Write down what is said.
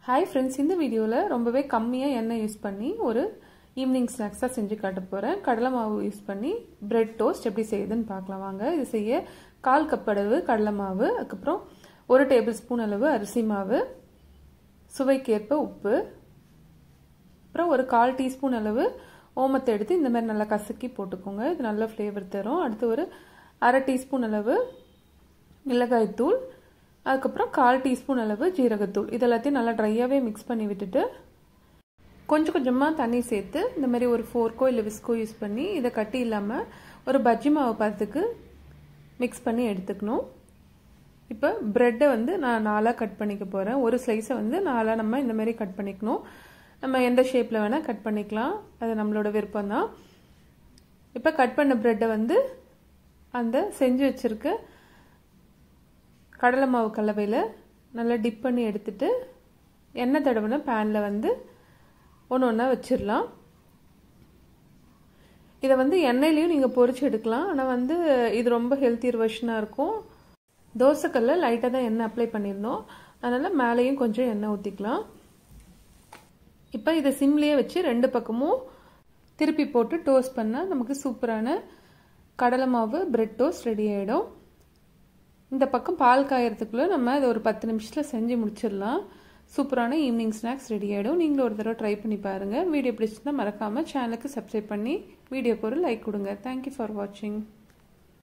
Hi friends, இந்த வீடியோவில் ரொம்பவே கம்மியாக எண்ணெய் யூஸ் பண்ணி ஒரு ஈவினிங் ஸ்நாக்ஸாக செஞ்சு காட்ட போகிறேன். கடலை மாவு யூஸ் பண்ணி பிரெட் டோஸ்ட் எப்படி செய்யுதுன்னு பார்க்கலாம் வாங்க. இது செய்ய 1/4 கப் அளவு கடலை மாவு, அதுக்கப்புறம் 1 டேபிள் ஸ்பூன் அளவு அரிசி மாவு, சுவைக்கேற்ப உப்பு, அப்புறம் ஒரு 1/4 டீஸ்பூன் அளவு ஓமத்தை எடுத்து இந்த மாதிரி நல்லா கசக்கி போட்டுக்கோங்க. இது நல்ல ஃப்ளேவர் தரும். அடுத்து ஒரு 1/2 டீஸ்பூன் அளவு மிளகாய்த்தூள், அதுக்கப்புறம் 1/4 டீஸ்பூன் அளவு ஜீரகத்தூள். இது எல்லாத்தையும் நல்லா ட்ரையாகவே மிக்ஸ் பண்ணி விட்டுட்டு கொஞ்சம் கொஞ்சமாக தண்ணி சேர்த்து இந்த மாதிரி ஒரு ஃபோர்க்கோ இல்லை விஸ்கோ யூஸ் பண்ணி இதை கட்டி இல்லாமல் ஒரு பஜ்ஜி மாவு பதத்துக்கு மிக்ஸ் பண்ணி எடுத்துக்கணும். இப்போ ப்ரெட்டை நான் 4ஆக கட் பண்ணிக்க போகிறேன். ஒரு ஸ்லைஸை 4ஆக நம்ம இந்த மாதிரி கட் பண்ணிக்கணும். நம்ம எந்த ஷேப்பில் வேணால் கட் பண்ணிக்கலாம், அது நம்மளோட விருப்பம் தான். இப்போ கட் பண்ண ப்ரெட்டை அந்த செஞ்சு வச்சுருக்க கடலை மாவு கலவையில் நல்லா டிப் பண்ணி எடுத்துட்டு எண்ணெய் தடவின பேனில் ஒன்று ஒன்றா வச்சிடலாம். இதை எண்ணெயிலையும் நீங்கள் பொரிச்சு எடுக்கலாம். ஆனால் இது ரொம்ப ஹெல்த்தியர் வெர்ஷனாக இருக்கும். தோசைக்கல்ல லைட்டாக தான் எண்ணெய் அப்ளை பண்ணியிருந்தோம், அதனால் மேலேயும் கொஞ்சம் எண்ணெய் ஊற்றிக்கலாம். இப்போ இதை சிம்லேயே வச்சு 2 பக்கமும் திருப்பி போட்டு டோஸ்ட் பண்ணால் நமக்கு சூப்பரான கடலை மாவு பிரெட் டோஸ்ட் ரெடி ஆகிடும். இந்த பக்கம் பால் காயறதுக்குள்ளே நம்ம இதை ஒரு 10 நிமிஷத்தில் செஞ்சு முடிச்சிடலாம். சூப்பரான ஈவினிங் ஸ்நாக்ஸ் ரெடி ஆகிடும். நீங்களும் ஒரு தடவை ட்ரை பண்ணி பாருங்கள். வீடியோ பிடிச்சிருந்தால் மறக்காமல் சேனலுக்கு சப்ஸ்கிரைப் பண்ணி வீடியோக்கு ஒரு லைக் கொடுங்க. தேங்க்யூ ஃபார் வாட்சிங்.